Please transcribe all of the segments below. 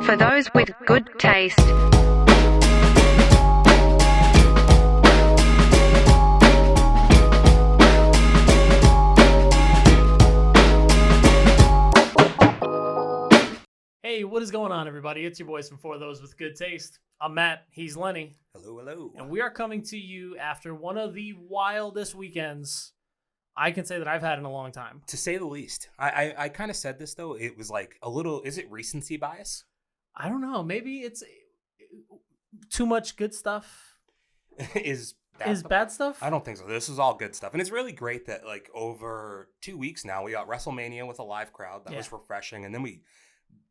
For those with good taste. Hey, what is going on, everybody? It's your boys from For Those with Good Taste. I'm Matt. He's Lenny. Hello, hello. And we are coming to you after one of the wildest weekends I can say that I've had in a long time. To say the least. I kind of said this, though. It was like a little, is it recency bias? I don't know. Maybe it's too much good stuff. Is bad stuff? I don't think so. This is all good stuff. And it's really great that, like, over 2 weeks now, we got WrestleMania with a live crowd. That was refreshing. And then we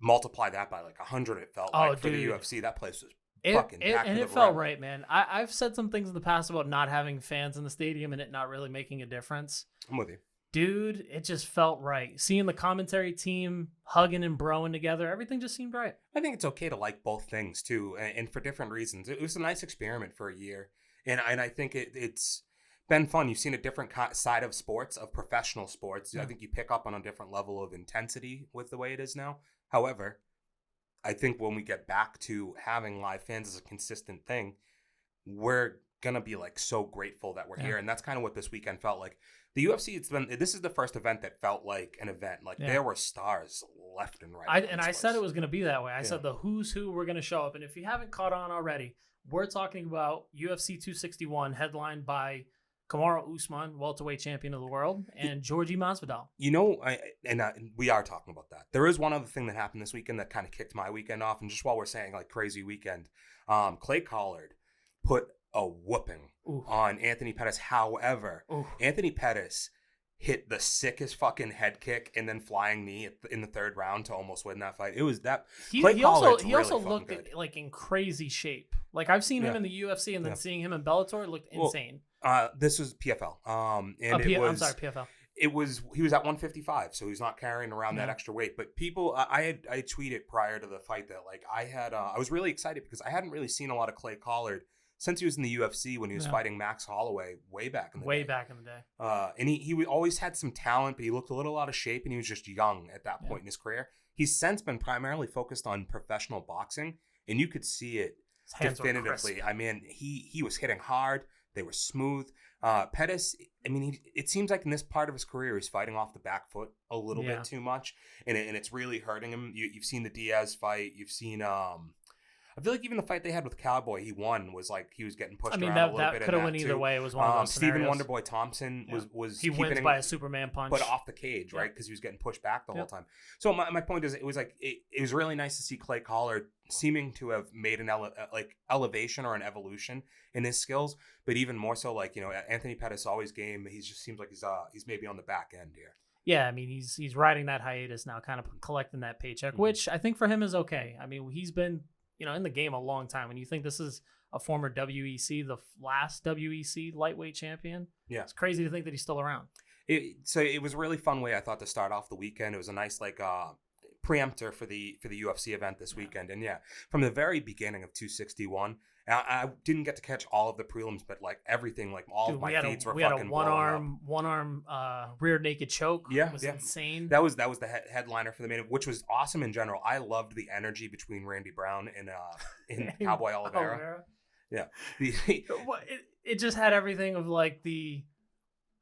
multiply that by like 100, it felt like, for the UFC. That place was fucking packed. And to it the felt rim. right, man. I've said some things in the past about not having fans in the stadium and it not really making a difference. I'm with you. Dude, it just felt right. Seeing the commentary team hugging and broing together, everything just seemed right. I think it's okay to like both things, too, and for different reasons. It was a nice experiment for a year. And I think it's been fun. You've seen a different side of sports, of professional sports. Yeah. I think you pick up on a different level of intensity with the way it is now. However, I think when we get back to having live fans as a consistent thing, we're going to be like so grateful that we're here. And that's kind of what this weekend felt like. The UFC, this is the first event that felt like an event. Like there were stars left and right. I said it was going to be that way. I said the who's who were going to show up. And if you haven't caught on already, we're talking about UFC 261 headlined by Kamaru Usman, welterweight champion of the world, and Jorge Masvidal. You know, we are talking about that. There is one other thing that happened this weekend that kind of kicked my weekend off. And just while we're saying like crazy weekend, Clay Collard put a whooping on Anthony Pettis. However, Anthony Pettis hit the sickest fucking head kick and then flying knee in the third round to almost win that fight. It was that. He also looked like in crazy shape. Like I've seen him in the UFC and then seeing him in Bellator, it looked insane. This was PFL. I'm sorry, PFL. He was at 155, so he's not carrying around that extra weight. But people, I tweeted prior to the fight that like I was really excited because I hadn't really seen a lot of Clay Collard since he was in the UFC when he was fighting Max Holloway way back in the day. And he always had some talent, but he looked a little out of shape, and he was just young at that point in his career. He's since been primarily focused on professional boxing, and you could see it definitively. I mean, he was hitting hard. They were smooth. Pettis, I mean, it seems like in this part of his career, he's fighting off the back foot a little bit too much, and it's really hurting him. You've seen the Diaz fight. You've seen I feel like even the fight they had with Cowboy, he won, was like he was getting pushed around a little bit. That could have went either way. It was one of those Stephen scenarios. Wonderboy Thompson was he wins by a Superman punch, but off the cage, right? Because he was getting pushed back the whole time. So my point is, it was like it was really nice to see Clay Collard seeming to have made an elevation or an evolution in his skills, but even more so, like, you know, Anthony Pettis always game. He just seems like he's maybe on the back end here. Yeah, I mean, he's riding that hiatus now, kind of collecting that paycheck, which I think for him is okay. I mean, he's been, you know, in the game a long time. And you think this is a former WEC, the last WEC lightweight champion. Yeah. It's crazy to think that he's still around. So it was a really fun way, I thought, to start off the weekend. It was a nice, like, preemptor for the UFC event this weekend. And from the very beginning of 261, I didn't get to catch all of the prelims, but like everything, like all of my feeds were fucking blowing up. We had a one arm rear naked choke. It was insane. That was the headliner for the main, which was awesome in general. I loved the energy between Randy Brown and Cowboy Oliveira. Yeah, it just had everything of like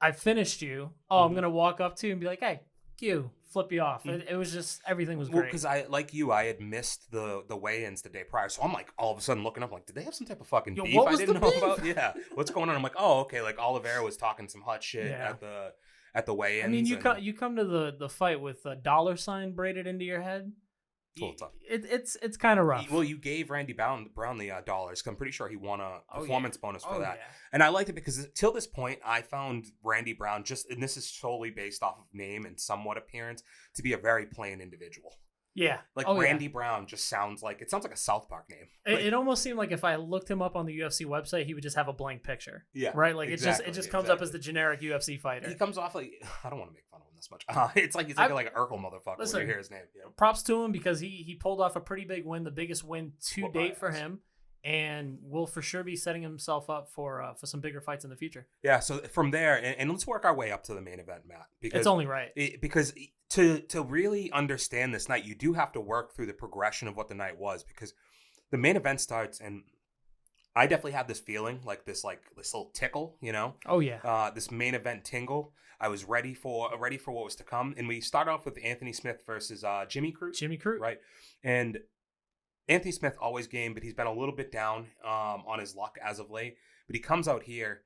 I finished you. I'm gonna walk up to you and be like, hey, you. Flip you off. It was just, everything was great. Because I had missed the weigh-ins the day prior, so I'm like all of a sudden looking up, like, did they have some type of fucking beef I didn't know about? Yeah, what's going on? I'm like, oh, okay, like Oliveira was talking some hot shit at the weigh-ins. I mean, you come to the fight with a $ braided into your head. It's kind of rough. Well, you gave Randy Brown the dollars. I'm pretty sure he won a performance bonus for that. Yeah. And I liked it because till this point, I found Randy Brown and this is solely based off of name and somewhat appearance, to be a very plain individual. Yeah. Like Randy Brown just sounds like a South Park name. It almost seemed like if I looked him up on the UFC website, he would just have a blank picture. Yeah. Right? Like it just comes up as the generic UFC fighter. He comes off like, I don't want to make fun of him this much. It's like he's like an Urkel motherfucker when you hear his name. You know? Props to him because he pulled off a pretty big win, the biggest win to date for him. And will for sure be setting himself up for some bigger fights in the future. Yeah, so from there, and let's work our way up to the main event, Matt. Because it's only right. Because to really understand this night, you do have to work through the progression of what the night was, because the main event starts, and I definitely had this feeling, like this little tickle, you know? Oh yeah. This main event tingle. I was ready for what was to come, and we start off with Anthony Smith versus Jimmy Crute. Jimmy Crute, right? And Anthony Smith always game, but he's been a little bit down on his luck as of late. But he comes out here,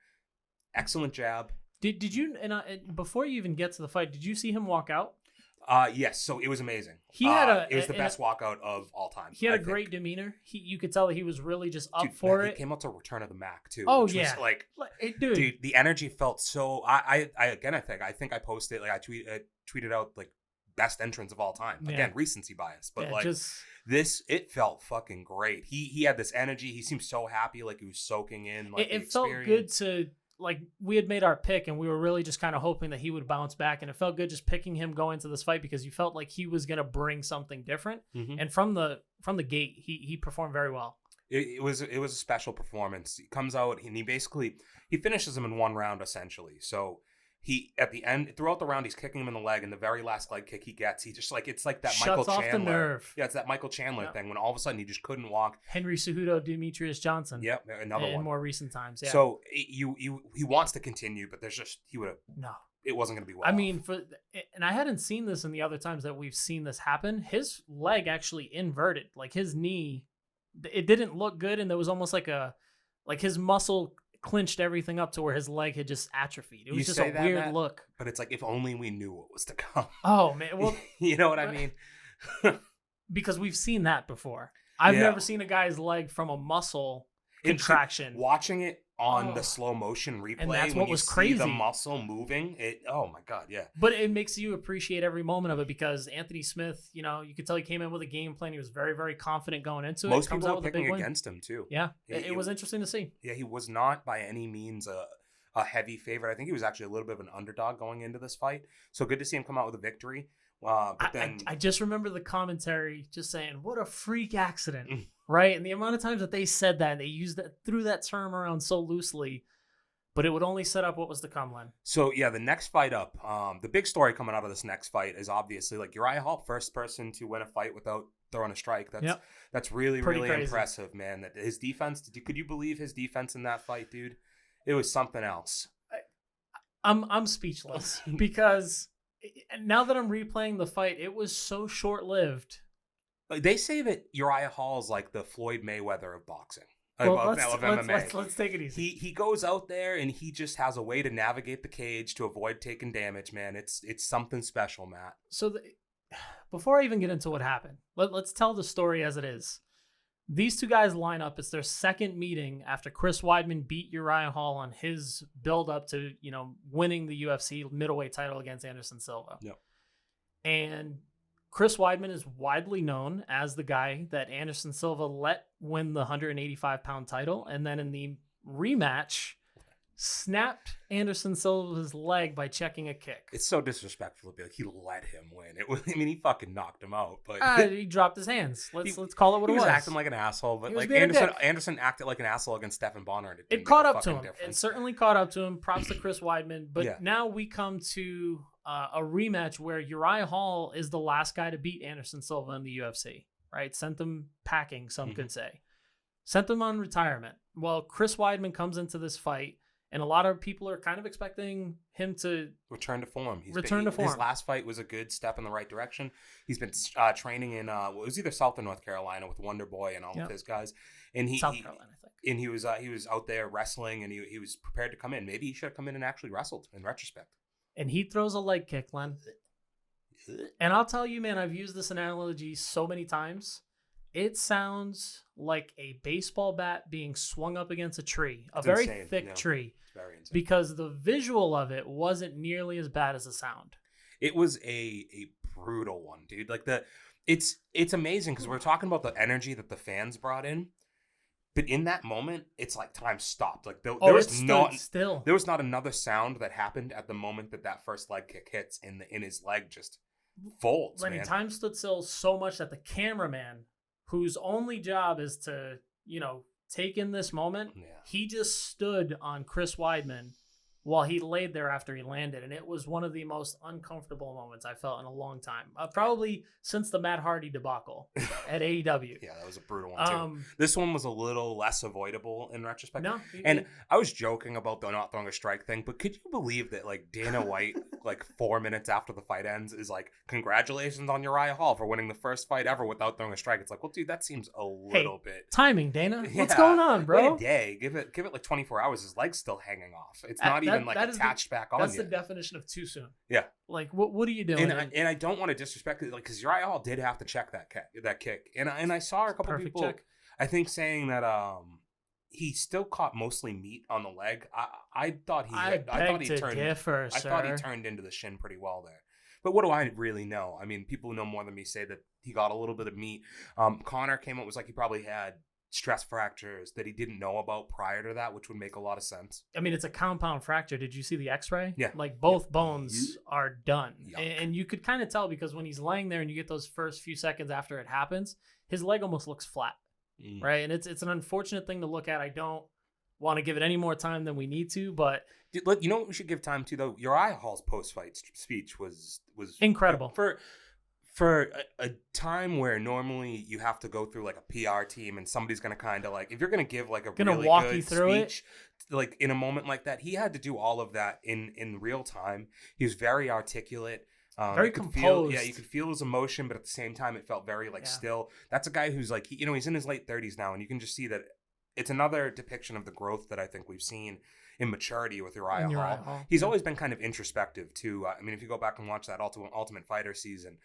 excellent jab. Did you and before you even get to the fight, did you see him walk out? Yes, so it was amazing. He had it was the best walkout of all time. He had a great demeanor. You could tell that he was really just up for it. He came out to Return of the Mac too. Oh which yeah, was dude, the energy felt so. I think I posted, like, I tweeted out, like, best entrance of all time. Again, recency bias, but it felt fucking great. He had this energy. He seemed so happy, like he was soaking in. Like, it felt good to. Like, we had made our pick, and we were really just kind of hoping that he would bounce back, and it felt good just picking him going into this fight, because you felt like he was going to bring something different. Mm-hmm. And from the gate, he performed very well. It was a special performance. He comes out and he finishes him in one round, essentially. So he, at the end, throughout the round, he's kicking him in the leg, and the very last leg kick he gets, he just, like, it's like that Shuts Michael off Chandler. The nerve. Yeah, it's that Michael Chandler thing, when all of a sudden he just couldn't walk. Henry Cejudo, Demetrius Johnson. Yep, another one. In more recent times, yeah. So he wants to continue, but there's just, no. It wasn't going to be well. I mean, and I hadn't seen this in the other times that we've seen this happen. His leg actually inverted, like his knee. It didn't look good, and there was almost like his muscle clinched everything up to where his leg had just atrophied. It was just a weird look. But it's like, if only we knew what was to come. Oh man, well, you know what I mean? Because we've seen that before. I've never seen a guy's leg from a muscle contraction. Watching it on the slow motion replay, and that's what was crazy. The muscle moving, oh my god, yeah. But it makes you appreciate every moment of it, because Anthony Smith, you could tell he came in with a game plan. He was very, very confident going into it. Most people were picking against him too. Yeah, it was interesting to see. Yeah, he was not by any means a heavy favorite. I think he was actually a little bit of an underdog going into this fight. So good to see him come out with a victory. But then I just remember the commentary just saying, "What a freak accident!" Right, and the amount of times that they said that, they threw that term around so loosely, but it would only set up what was to come, Len. So yeah, the next fight up, the big story coming out of this next fight is obviously, like, Uriah Hall, first person to win a fight without throwing a strike. That's really really impressive, man. That his defense. Could you believe his defense in that fight, dude? It was something else. I'm speechless because now that I'm replaying the fight, it was so short-lived. They say that Uriah Hall is like the Floyd Mayweather of boxing. Well, MMA. Let's take it easy. He goes out there and he just has a way to navigate the cage to avoid taking damage, man. It's something special, Matt. So before I even get into what happened, let's tell the story as it is. These two guys line up. It's their second meeting after Chris Weidman beat Uriah Hall on his build up to, winning the UFC middleweight title against Anderson Silva. Yep. And Chris Weidman is widely known as the guy that Anderson Silva let win the 185-pound title, and then in the rematch, snapped Anderson Silva's leg by checking a kick. It's so disrespectful to be like, he let him win. He fucking knocked him out, but he dropped his hands. Let's call it what it was. He was acting like an asshole, but like Anderson acted like an asshole against Stephen Bonner. It caught up to him. It certainly caught up to him. Props to Chris Weidman. But now we come to a rematch where Uriah Hall is the last guy to beat Anderson Silva in the UFC, right? Sent them packing, some could say. Sent them on retirement. Well, Chris Weidman comes into this fight, and a lot of people are kind of expecting him to return to form. His last fight was a good step in the right direction. He's been training in it was either South or North Carolina with Wonder Boy and all of his guys. And South Carolina, I think. And he was out there wrestling, and he was prepared to come in. Maybe he should have come in and actually wrestled in retrospect. And he throws a leg kick, Len. And I'll tell you, man, I've used this analogy so many times. It sounds like a baseball bat being swung up against a tree, a very thick tree. It's very insane. Because the visual of it wasn't nearly as bad as the sound. It was a brutal one, dude. Like it's amazing because we're talking about the energy that the fans brought in. But in that moment, it's like time stopped. Like there was not another sound that happened at the moment that first leg kick hits, in his leg just folds. Lenny, time stood still so much that the cameraman, whose only job is to take in this moment, he just stood on Chris Weidman while he laid there after he landed. And it was one of the most uncomfortable moments I felt in a long time. Probably since the Matt Hardy debacle at AEW. Yeah, that was a brutal one too. This one was a little less avoidable in retrospect. No. And I was joking about the not throwing a strike thing, but could you believe that like Dana White, like 4 minutes after the fight ends, is like, congratulations on Uriah Hall for winning the first fight ever without throwing a strike. It's like, well, dude, that seems a little bit timing, Dana. What's going on, bro? Wait a day. Give it like 24 hours. His leg's still hanging off. It's not even like attached back on. That's the definition of too soon. Yeah. Like, what are you doing? And I don't want to disrespect it, like, because Uriah Hall did have to check that kick. And I saw a couple people, check. I think, saying that he still caught mostly meat on the leg. I thought he turned into the shin pretty well there. But what do I really know? I mean, people who know more than me say that he got a little bit of meat. Connor came up, was like he probably had stress fractures that he didn't know about prior to that, which would make a lot of sense. I mean, it's a compound fracture. Did you see the x-ray? Yeah. Like both bones are done. And you could kind of tell because when he's laying there and you get those first few seconds after it happens, his leg almost looks flat. Right? And it's an unfortunate thing to look at. I don't want to give it any more time than we need to, but you know what we should give time to, though? Uriah Hall's post-fight speech was incredible. For a time where normally you have to go through like a PR team and somebody's going to kind of like, if you're going to give like a really walk good you through speech, like in a moment like that, he had to do all of that in real time. He was very articulate. Very composed. You could feel his emotion, but at the same time, it felt very still. That's a guy who's like, he's in his late 30s now, and you can just see that it's another depiction of the growth that I think we've seen in maturity with Uriah Hall. He's always been kind of introspective too. I mean, if you go back and watch that Ultimate Fighter season,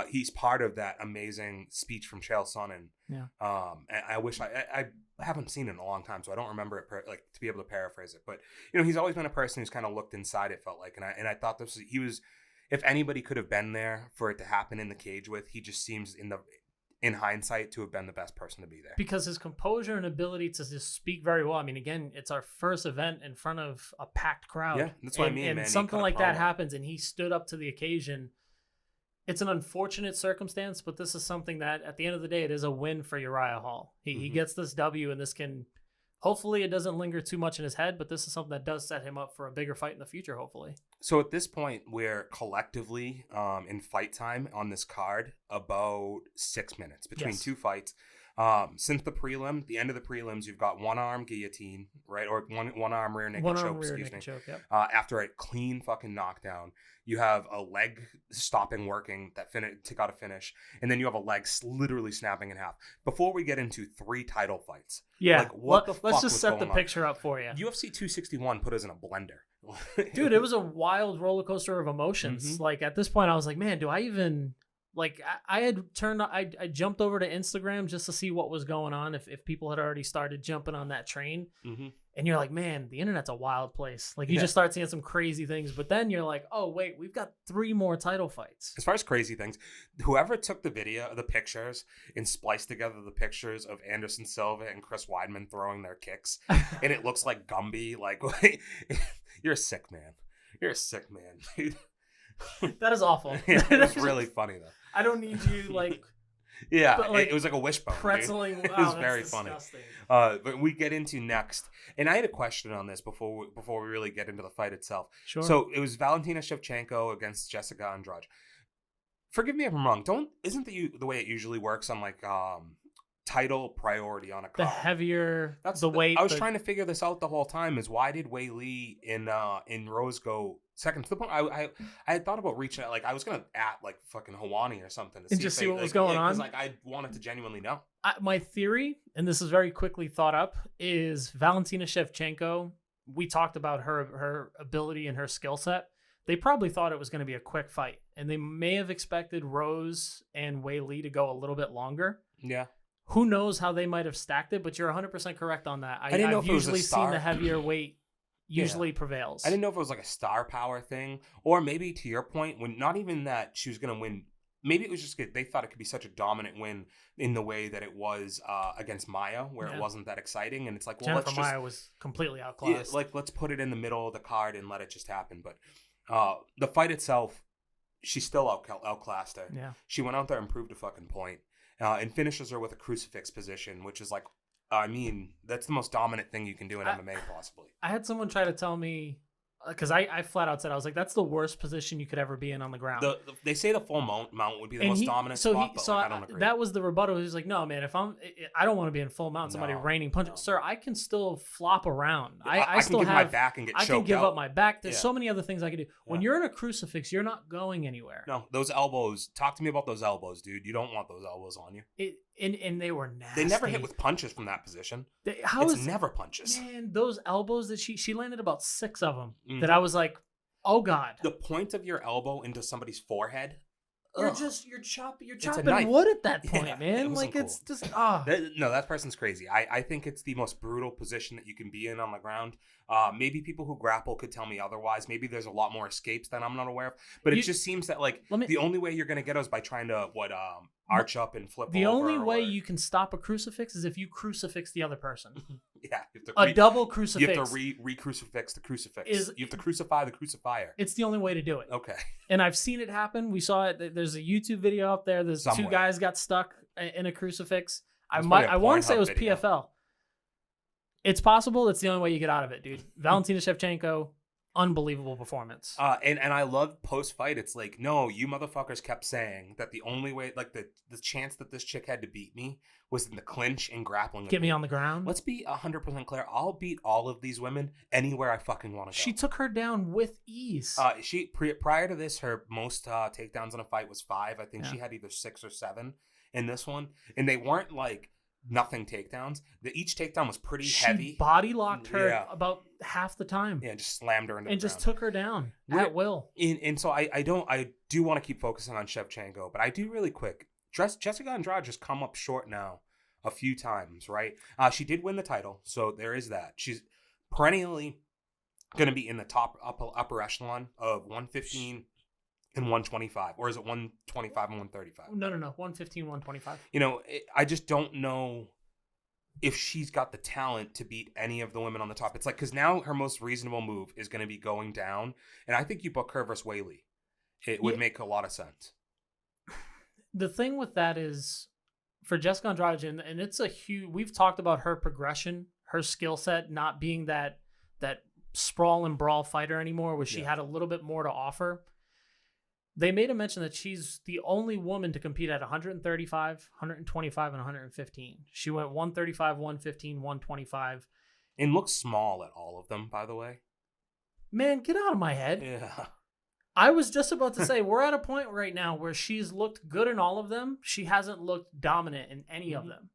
he's part of that amazing speech from Chael Sonnen. Yeah. And I wish I haven't seen it in a long time, so I don't remember it to be able to paraphrase it. But he's always been a person who's kind of looked inside. It felt like, and I thought he was. If anybody could have been there for it to happen in the cage with, he just seems in hindsight to have been the best person to be there. Because his composure and ability to just speak very well. I mean, again, it's our first event in front of a packed crowd. Yeah, that's what I mean, and man. Something like that happens and he stood up to the occasion. It's an unfortunate circumstance, but this is something that at the end of the day, it is a win for Uriah Hall. He gets this W, and this can... Hopefully it doesn't linger too much in his head, but this is something that does set him up for a bigger fight in the future, hopefully. So at this point, we're collectively in fight time on this card about 6 minutes between two fights. Since the end of the prelims, you've got one arm guillotine, right? Or one arm rear naked choke, after a clean fucking knockdown. You have a leg stopping working that got a finish, and then you have a leg literally snapping in half. Before we get into 3 title fights, let's just set the picture up for you. UFC 261 put us in a blender, dude. It was a wild roller coaster of emotions. Like at this point, I was like, man, do I even? Like I jumped over to Instagram just to see what was going on, if people had already started jumping on that train. And you're like, man, the internet's a wild place. Like you just start seeing some crazy things, but then you're like, oh wait, we've got 3 more title fights. As far as crazy things, whoever took the pictures and spliced together the pictures of Anderson Silva and Chris Weidman throwing their kicks, and it looks like Gumby, like you're a sick man. You're a sick man, dude. That is awful. Yeah, it was really funny though. I don't need you like. Yeah, it was like a wishbone. Pretzeling. Wow, it was very disgusting. Funny. But we get into next, and I had a question on this before we really get into the fight itself. Sure. So it was Valentina Shevchenko against Jessica Andrade. Forgive me if I'm wrong. Isn't the way it usually works on like title priority on a card? The heavier the weight. I was trying to figure this out the whole time. Is why did Wei Li in Rose go second? To the point I had thought about reaching out, like I was gonna at like fucking Hawani or something to see what was going on. Because like I wanted to genuinely know. My theory, and this is very quickly thought up, is Valentina Shevchenko. We talked about her ability and her skill set. They probably thought it was going to be a quick fight, and they may have expected Rose and Wei Li to go a little bit longer. Yeah. Who knows how they might have stacked it, but you're 100% correct on that. I didn't know if I've usually it was a star. seen the heavier weight usually prevails. I didn't know if it was like a star power thing, or maybe to your point, when not even that she was going to win. Maybe it was just they thought it could be such a dominant win in the way that it was against Maya, where it wasn't that exciting. And it's like, well, Jennifer Maya was completely outclassed. Yeah, like let's put it in the middle of the card and let it just happen. But the fight itself, she still outclassed her. Yeah, she went out there and proved a fucking point. And finishes her with a crucifix position, which is like, I mean, that's the most dominant thing you can do in MMA, possibly. I had someone try to tell me because I flat out said, I was like, that's the worst position you could ever be in on the ground. They say the full mount would be the most dominant spot, but I don't agree. That was the rebuttal. He was like, no, man, I don't want to be in full mount. Somebody raining punches. No. Sir, I can still flop around. I still can give my back and get choked out. I can give up my back. There's so many other things I can do. When you're in a crucifix, you're not going anywhere. No, those elbows. Talk to me about those elbows, dude. You don't want those elbows on you. And they were nasty. They never hit with punches from that position. It's never punches. Man, those elbows that she landed about 6 of them. That I was like, oh God. The point of your elbow into somebody's forehead. You're chopping wood at that point, man. Like cool. It's just no, that person's crazy. I think it's the most brutal position that you can be in on the ground. Maybe people who grapple could tell me otherwise. Maybe there's a lot more escapes that I'm not aware of. But it just seems that the only way you're gonna get us by trying to arch up and flip. The only way you can stop a crucifix is if you crucifix the other person. Yeah, a double crucifix. You have to re-crucifix the crucifix. You have to crucify the crucifier. It's the only way to do it. Okay. And I've seen it happen. We saw it. There's a YouTube video out there. There's somewhere. 2 guys got stuck in a crucifix. I want to say it was video. PFL. It's possible. It's the only way you get out of it, dude. Valentina Schevchenko, unbelievable performance. And I love post-fight. It's like, no, you motherfuckers kept saying that the only way, the chance that this chick had to beat me was in the clinch and grappling. Get me on the ground. Let's be 100% clear. I'll beat all of these women anywhere I fucking want to go. She took her down with ease. Prior to this, her most takedowns in a fight was 5. I think she had either 6 or 7 in this one, and they weren't nothing takedowns. Each takedown was pretty heavy. Body locked her about half the time. Yeah, just slammed her into the ground. Just took her down at will. And so I do want to keep focusing on Schevchenko, but I do really quick. Jessica Andrade just come up short now a few times, right? She did win the title, so there is that. She's perennially going to be in the top upper echelon of 115 and 125, or is it 125 and 135? No, 115, 125. I just don't know if she's got the talent to beat any of the women on the top. It's because now her most reasonable move is going to be going down, and I think you book her versus Weili. It would make a lot of sense. The thing with that is, for Jessica Andrade, and it's a huge, we've talked about her progression, her skill set not being that sprawl and brawl fighter anymore, where she had a little bit more to offer. They made a mention that she's the only woman to compete at 135, 125, and 115. She went 135, 115, 125. And looks small at all of them, by the way. Man, get out of my head. Yeah. I was just about to say, we're at a point right now where she's looked good in all of them. She hasn't looked dominant in any of them.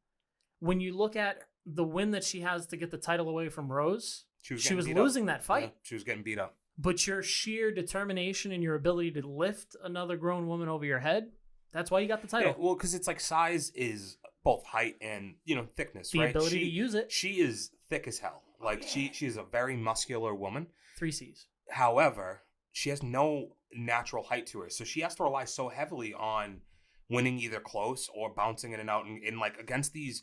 When you look at the win that she has to get the title away from Rose, she was losing that fight. Yeah, she was getting beat up. But your sheer determination and your ability to lift another grown woman over your head, that's why you got the title. Yeah, well, because it's size is both height and, thickness, the right? ability to use it. She is thick as hell. She is a very muscular woman. 3 C's. However, she has no natural height to her. So she has to rely so heavily on winning either close or bouncing in and out and against these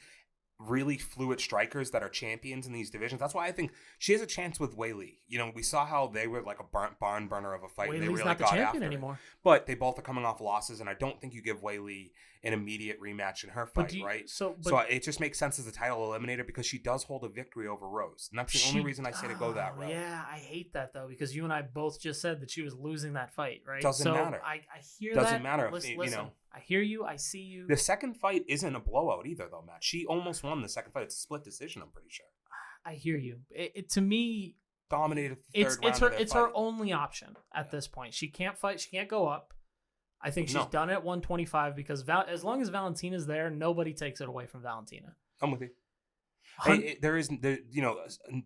really fluid strikers that are champions in these divisions. That's why I think she has a chance with Weili. We saw how they were like a barn burner of a fight. Weili's and they really not the got champion after anymore. But they both are coming off losses, and I don't think you give Weili an immediate rematch in her fight, right? So it just makes sense as a title eliminator because she does hold a victory over Rose. And that's the only reason I say to go that route. Yeah, I hate that, though, because you and I both just said that she was losing that fight, right? Doesn't matter. I hear that. Doesn't matter. Listen, I hear you. I see you. The second fight isn't a blowout either, though, Matt. She almost won the second fight. It's a split decision, I'm pretty sure. I hear you. It to me, dominated the third round. It's her only option at this point. She can't fight. She can't go up. I think she's done at 125 because as long as Valentina's there, nobody takes it away from Valentina. I'm with you.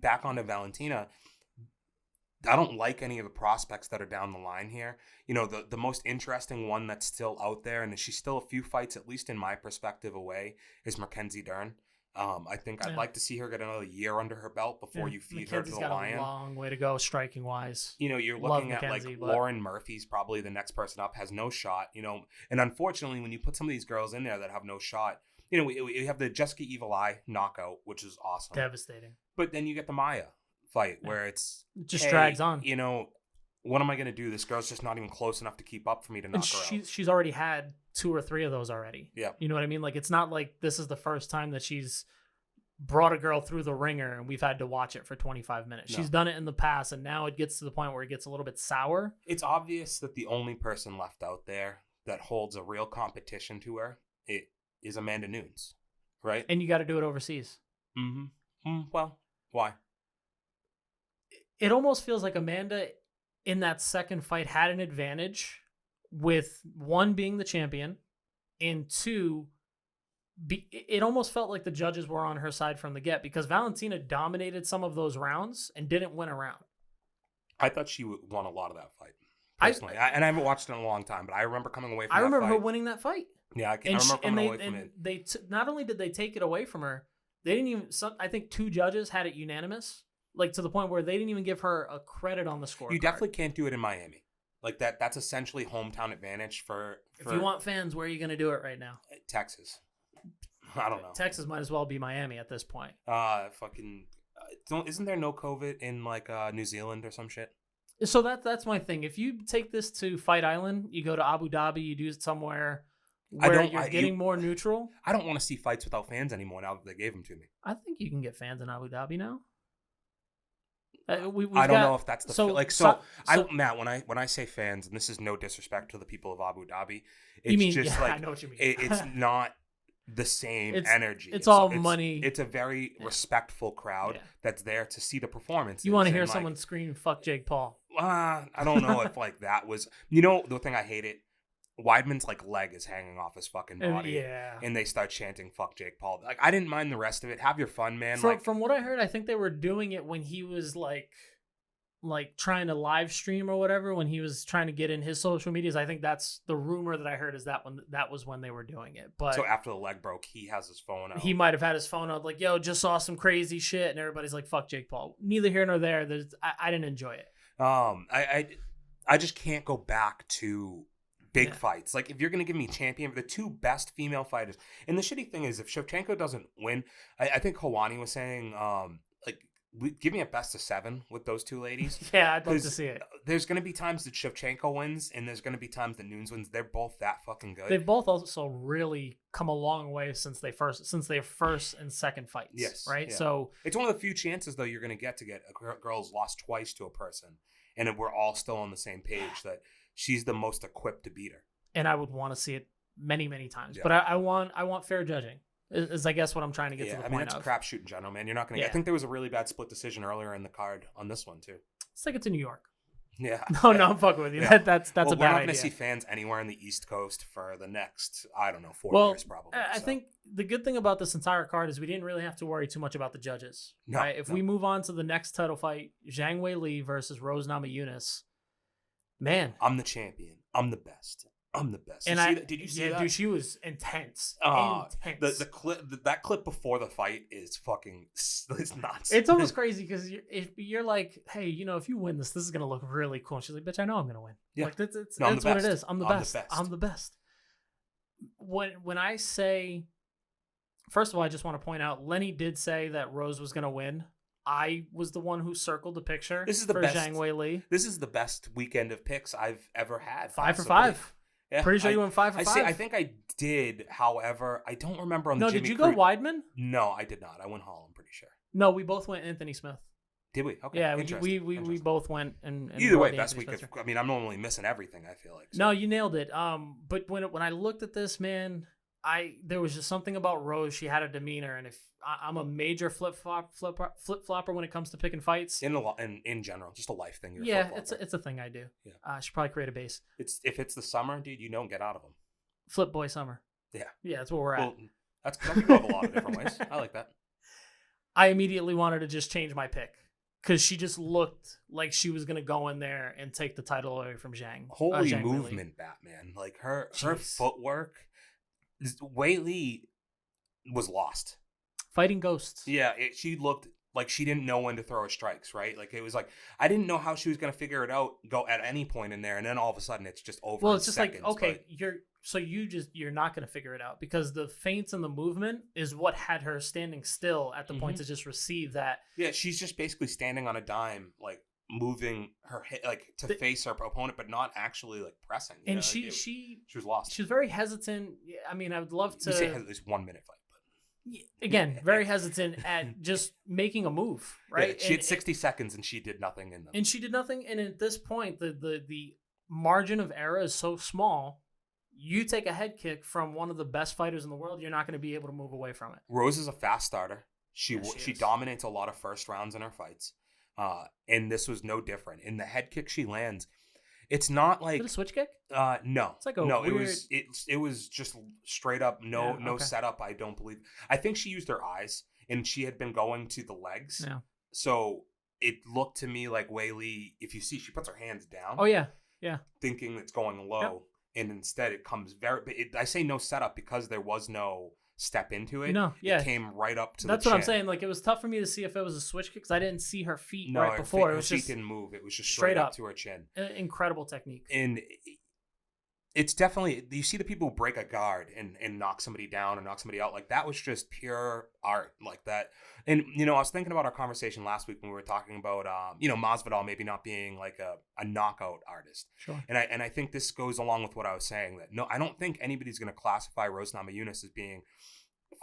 Back onto Valentina, I don't like any of the prospects that are down the line here. The most interesting one that's still out there, and she's still a few fights, at least in my perspective, away, is Mackenzie Dern. I think I'd like to see her get another year under her belt before you feed her to the lion. Got a long way to go, striking wise. You're looking at Lauren Murphy's probably the next person up, has no shot. And unfortunately, when you put some of these girls in there that have no shot, we have the Jessica Evil Eye knockout, which is awesome, devastating. But then you get the Maya fight where it just drags on. What am I going to do? This girl's just not even close enough to keep up for me to knock her out. She's already had 2 or 3 of those already. Yeah. You know what I mean? It's not like this is the first time that she's brought a girl through the ringer and we've had to watch it for 25 minutes. No. She's done it in the past, and now it gets to the point where it gets a little bit sour. It's obvious that the only person left out there that holds a real competition to her is Amanda Nunes, right? And you got to do it overseas. Well, why? It almost feels like Amanda in that second fight had an advantage with one being the champion and two, it almost felt like the judges were on her side from the get because Valentina dominated some of those rounds and didn't win a round. I thought she won a lot of that fight. Personally, and I haven't watched it in a long time, but I remember coming away from I that remember fight. her winning that fight. Yeah, I remember coming away from it. They not only did they take it away from her, they didn't even. I think 2 judges had it unanimous, like to the point where they didn't even give her a credit on the score. You definitely can't do it in Miami. Like that. That's essentially hometown advantage for. If you want fans, where are you going to do it right now? Texas. I don't know. Texas might as well be Miami at this point. Isn't there no COVID in like New Zealand or some shit? So that's my thing. If you take this to Fight Island, you go to Abu Dhabi, you do it somewhere where you're getting more neutral. I don't want to see fights without fans anymore now that they gave them to me. I think you can get fans in Abu Dhabi now. I don't know if that's the Matt, when I say fans, and this is no disrespect to the people of Abu Dhabi, I know what you mean. It's not the same energy. It's all money. It's a very respectful crowd that's there to see the performance. You want to hear someone scream "fuck Jake Paul"? I don't know if like that was. You know the thing I hated. Weidman's like leg is hanging off his fucking body, and they start chanting "fuck Jake Paul." Like I didn't mind the rest of it. Have your fun, man. From what I heard, I think they were doing it when he was like trying to live stream or whatever. When he was trying to get in his social medias, I think that's the rumor that I heard is that was when they were doing it. But so after the leg broke, he has his phone out. He might have had his phone out, like, "Yo, just saw some crazy shit," and everybody's like, "Fuck Jake Paul." Neither here nor there. I didn't enjoy it. I just can't go back to big fights. Like, if you're going to give me champion, the 2 best female fighters. And the shitty thing is, if Schevchenko doesn't win, I think Hawani was saying, give me a best of 7 with those 2 ladies. Yeah, I'd love to see it. There's going to be times that Schevchenko wins, and there's going to be times that Nunes wins. They're both that fucking good. They've both also really come a long way since their first and second fights. Yes. Right? Yeah. So it's one of the few chances, though, you're going to get a girl's lost twice to a person, and we're all still on the same page that she's the most equipped to beat her. And I would want to see it many, many times. Yeah. But I want fair judging. Is I guess what I'm trying to get to the point of. It's a crapshoot in general, man. You're not going to. I think there was a really bad split decision earlier in the card on this one too. Let's take it to New York. Yeah. No, I'm fucking with you. Yeah. That's a bad idea. We're not going to see fans anywhere on the East Coast for the next 4 years probably. I think the good thing about this entire card is we didn't really have to worry too much about the judges. No, right? If we move on to the next title fight, Zhang Weili versus Rose Namajunas. Man, I'm the champion. I'm the best. I'm the best. And did you see that? Dude, she was intense. The clip, that clip before the fight is fucking, it's nuts. It's almost crazy because you're like, hey, if you win this is gonna look really cool. And she's like, bitch, I know I'm gonna win. Yeah. Like that's what it is. I'm the best. I'm the best. When I say, first of all, I just want to point out, Lenny did say that Rose was gonna win. I was the one who circled the picture. This is the for best. Zhang Weili. This is the best weekend of picks I've ever had. 5 for 5. Yeah, pretty sure you went 5 for 5. I think I did. However, I don't remember on the Jimmy did you Crute. go Weidman? No, I did not. I went Hall, I'm pretty sure. No, we both went Anthony Smith. Did we? Okay. Yeah, we both went and either way, best Anthony week. Spencer. I'm normally missing everything. I feel like. So. No, you nailed it. But when I looked at this, man, there was just something about Rose. She had a demeanor, and if I'm a major flip flopper when it comes to picking fights. In general, just a life thing. It's a thing I do. Yeah. I should probably create a base. If it's the summer, dude, you don't get out of them. Flip boy summer. Yeah. Yeah, that's where we're at. That can go a lot of different ways. I like that. I immediately wanted to just change my pick because she just looked like she was gonna go in there and take the title away from Zhang. Holy Zhang movement, Weili. Batman! Like her footwork. Weili was lost. Fighting ghosts. Yeah, she looked like she didn't know when to throw her strikes, right? Like it was like I didn't know how she was going to figure it out, go at any point in there, and then all of a sudden it's just over. Well, it's just seconds, like okay, you're not going to figure it out because the feints and the movement is what had her standing still at the point to just receive that. Yeah, she's just basically standing on a dime, like moving her hit like to face her opponent, but not actually like pressing. And she was lost. She was very hesitant. I mean, I would love to. You say it was 1 minute fight. Again, very hesitant at just making a move, right? Yeah, she had 60 seconds and she did nothing in them. And she did nothing. And at this point, the margin of error is so small. You take a head kick from one of the best fighters in the world, you're not going to be able to move away from it. Rose is a fast starter. She is. dominates a lot of first rounds in her fights. And this was no different. In the head kick she lands, it's not like Is it a switch kick? No. It's like a no, weird... it was just straight up no okay. setup, I don't believe. I think she used her eyes and she had been going to the legs. Yeah. So it looked to me like Weili, if you see, she puts her hands down. Oh yeah. Yeah. Thinking it's going low. Yep. And instead it comes I say no setup because there was no step into it. No, yeah. It came right up to That's the what chin. I'm saying. Like, it was tough for me to see if it was a switch kick because I didn't see her feet No, right before. Her feet didn't move. It was just straight up to her chin. Incredible technique. And it's definitely, you see the people who break a guard and knock somebody down or knock somebody out. Like, that was just pure art like that. And, I was thinking about our conversation last week when we were talking about, Masvidal maybe not being like a knockout artist. Sure. And I think this goes along with what I was saying, that no, I don't think anybody's going to classify Rose Namajunas as being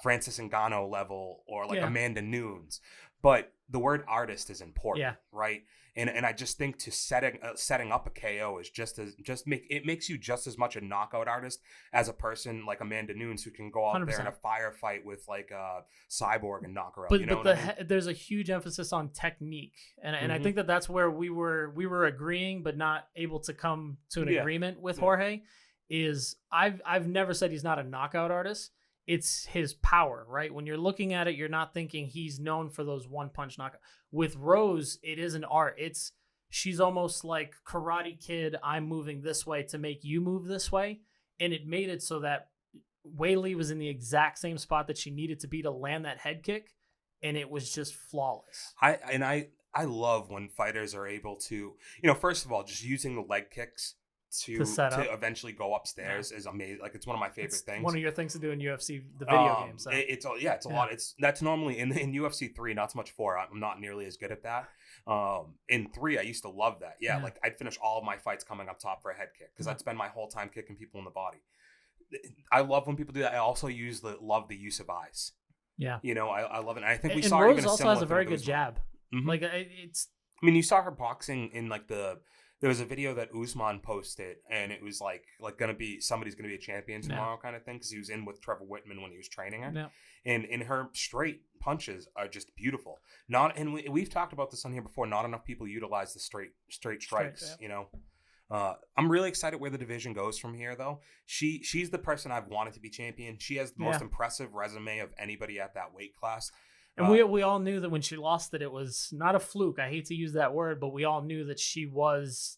Francis Ngannou level or like Amanda Nunes. But the word artist is important, right? And I just think to setting up a KO is makes you just as much a knockout artist as a person like Amanda Nunes who can go out 100%. there in a firefight with like a Cyborg and knock her out. But there's a huge emphasis on technique, and I think that's where we were agreeing but not able to come to an agreement with Jorge. Is I've never said he's not a knockout artist. It's his power, right? When you're looking at it, you're not thinking he's known for those one punch knockout. With Rose, it is an art. She's almost like Karate Kid. I'm moving this way to make you move this way. And it made it so that Weili was in the exact same spot that she needed to be to land that head kick. And it was just flawless. I love when fighters are able to, first of all, just using the leg kicks to eventually go upstairs is amazing. Like, it's one of my favorite things. One of your things to do in UFC, the video games. So. It's a lot. That's normally in UFC 3, not so much 4. I'm not nearly as good at that. In 3, I used to love that. Yeah, like I'd finish all of my fights coming up top for a head kick because I'd spend my whole time kicking people in the body. I love when people do that. I also love the use of eyes. Yeah, I love it. And I think we saw Rose even a also has a very good jab. Mm-hmm. Like it's. I mean, you saw her boxing in like there was a video that Usman posted, and it was like gonna be somebody's gonna be a champion tomorrow kind of thing because he was in with Trevor Whitman when he was training her, and her straight punches are just beautiful. We've talked about this on here before. Not enough people utilize the straight strikes. I'm really excited where the division goes from here, though. She's the person I've wanted to be champion. She has the most impressive resume of anybody at that weight class. And we all knew that when she lost it was not a fluke. I hate to use that word, but we all knew that she was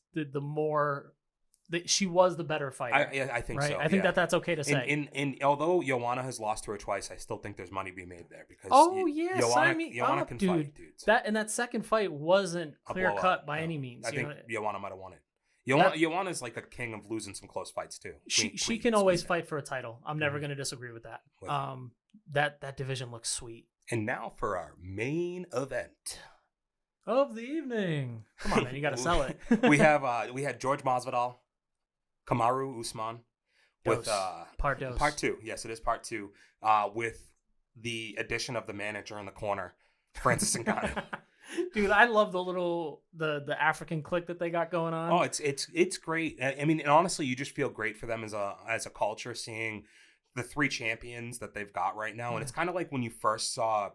she was the better fighter. I think right? so. I think that's okay to say. And although Joanna has lost to her twice, I still think there's money to be made there because Joanna can dude, fight, dude. That second fight wasn't clear cut by any means. I think Joanna might have won it. Joanna's like a king of losing some close fights too. She can always fight for a title. I'm never going to disagree with that. That division looks sweet. And now for our main event of the evening. Come on, man, you got to sell it. we had George Masvidal, Kamaru Usman with part 2. Yes, it is part 2. With the addition of the manager in the corner, Francis Ngannou. Dude, I love the African clique that they got going on. Oh, it's great. I mean, and honestly, you just feel great for them as a culture, seeing the 3 champions that they've got right now. And it's kind of like when you first saw,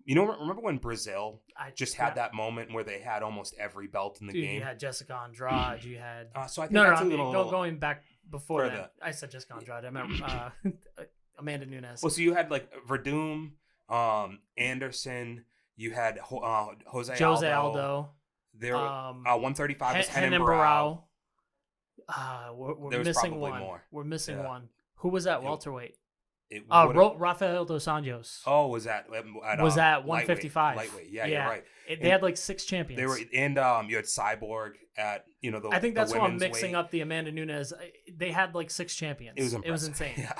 remember when Brazil just had that moment where they had almost every belt in the game? You had Jessica Andrade, you had... so I think going back before that. I said Jessica Andrade. I meant Amanda Nunes. Well, so you had like Verdum, Anderson, you had Jose Aldo. There 135 is Renan Barão. We're missing one. More. We're missing one. Who was that welterweight? Rafael dos Anjos. Oh, was that 155? Lightweight. Yeah, you're right. They had like 6 champions. They were, you had Cyborg at the. I think that's why I'm mixing up the Amanda Nunes. They had like 6 champions. It was insane. Yeah.